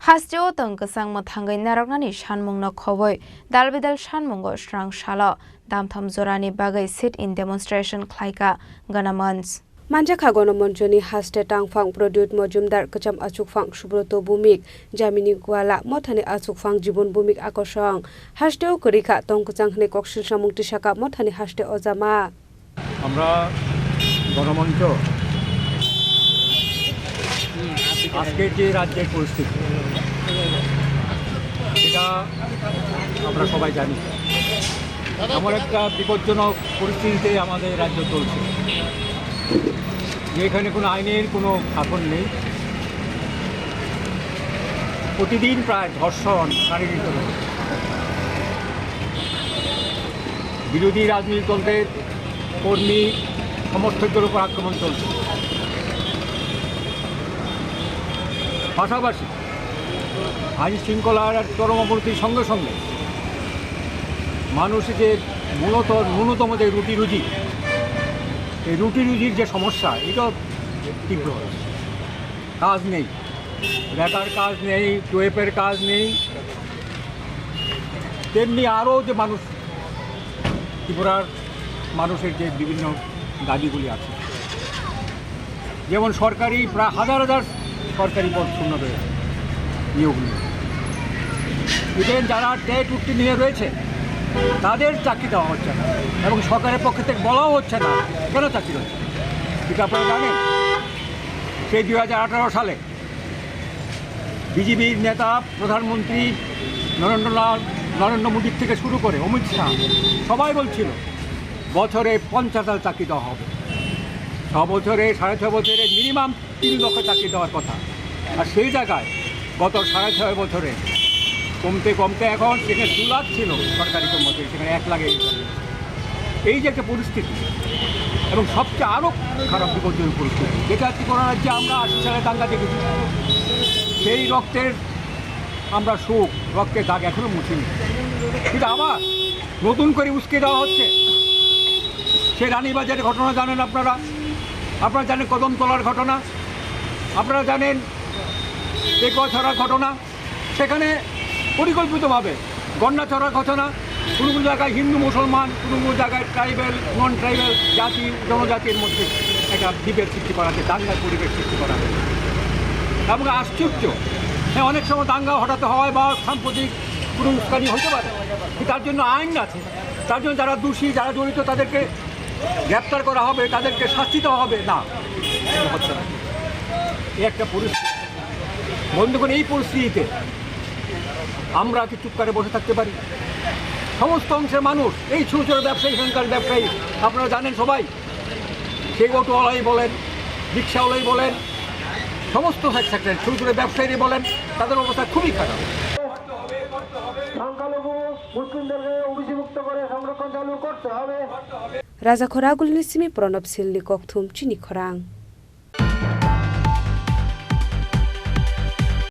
Hasteo tong kesang mathangai naraknani shanmungno khoboi dalbidal shanmungo srang shala damtham zorani bagai sit-in demonstration khlaika ganamans. Manjakha gণমঞ্চনি haste tangphang product mojumdar kacham achukphang subroto bumik jamini gwala mothani achukphang jibon bumik akosong hasteo korika tongkachang hne koksil samungti saka mothani haste ojama আমরা গণমঞ্চ আজকের যে রাজ্যের পরিস্থিতি এটা আমরা সবাই জানি এমন একটা বিপজ্জনক পরিস্থিতিতে আমাদের রাজ্য চলছে যেখানে কোনো আইনের কোনো শাসন নেই প্রতিদিন প্রায় ধর্ষণ শারীরিক বিরোধী রাজনৈতিক দলের কর্মী সমর্থকদের উপর আক্রমণ চলছে পাশাপাশি আইন শৃঙ্খলার চরম অবনতির সঙ্গে সঙ্গে মানুষের ন্যূনতম যে রুটি রুজি এই রুটি রুজির যে সমস্যা এটা তীব্র হয়েছে কাজ নেই রেটার কাজ নেই টুয়েপের কাজ নেই তেমনি আরও যে মানুষ ত্রিপুরার মানুষের যে বিভিন্ন দাবিগুলি আছে যেমন সরকারি প্রায় হাজার হাজার সরকারি পদ শূন্য রয়েছে নিয়োগ নিয়ে ইভেন যারা টেট উত্তীর্ণ নিয়ে রয়েছে তাদের চাকরি দেওয়া হচ্ছে না এবং সরকারের পক্ষ থেকে বলাও হচ্ছে না কেন চাকরি হচ্ছে এটা আপনারা জানেন সেই 2018 সালে বিজেপির নেতা প্রধানমন্ত্রী নরেন্দ্র মোদীর থেকে শুরু করে অমিত শাহ সবাই বলছিল বছরে 50,000 চাকরি দেওয়া হবে 6 বছরে 6.5 বছরে মিনিমাম 3 লক্ষ চাকরি দেওয়ার কথা আর সেই জায়গায় গত 6.5 বছরে কমতে কমতে এখন সেখানে 2 লাখ ছিল সরকারি কর্মচারী সেখানে 1 লাখ এই যে একটা পরিস্থিতি এবং সবচেয়ে আরও খারাপ বিপজ্জনক পরিস্থিতি যেটা ত্রিপুরা রাজ্যে আমরা 80 সালে দাঙ্গা দেখেছি সেই রক্তের আমরা শোক রক্তের দাগ এখনও মুছিনি কিন্তু আবার নতুন করে উস্কে দেওয়া হচ্ছে সে রানীবাজারের ঘটনা জানেন আপনারা জানেন কদমতলার ঘটনা আপনারা জানেন একছড়ার ঘটনা সেখানে পরিকল্পিতভাবে গন্ডাছড়ার ঘটনা কোনো কোনো জায়গায় হিন্দু মুসলমান কোনো কোনো জায়গায় ট্রাইবেল নন ট্রাইবেল জাতি জনজাতির মধ্যে একটা দ্বীপের সৃষ্টি করা আছে দাঙ্গার পরিবেশ সৃষ্টি করা আছে এবং আশ্চর্য হ্যাঁ অনেক সময় দাঙ্গা হঠাৎ হয় বা সাম্প্রতিক কোনো উস্কানি হতে পারে তার জন্য আইন আছে তার জন্য যারা দোষী যারা জড়িত তাদেরকে গ্রেপ্তার করা হবে তাদেরকে শাস্তি দেওয়া হবে না হচ্ছে না এই একটা পরিস্থিতি বন্ধুগণ এই পরিস্থিতিতে আমরা কি চুপ করে বসে থাকতে পারি সমস্ত অংশের মানুষ এই ছোটো ছোটো ব্যবসায়ী এখানকার ব্যবসায়ী আপনারা জানেন সবাই সেই অটোওয়ালাই বলেন রিক্সাওয়ালাই বলেন সমস্ত সেক্টরের ছোটো ছোটো ব্যবসায়ী বলেন তাদের অবস্থা খুবই খারাপ সংখ্যালঘু মুসলিমদেরকে অভিযুক্ত করে সংরক্ষণ চালু করতে হবে রাজা খরাগুলনি সিমি প্রণব সিলনি ককথুম চিনি খরাং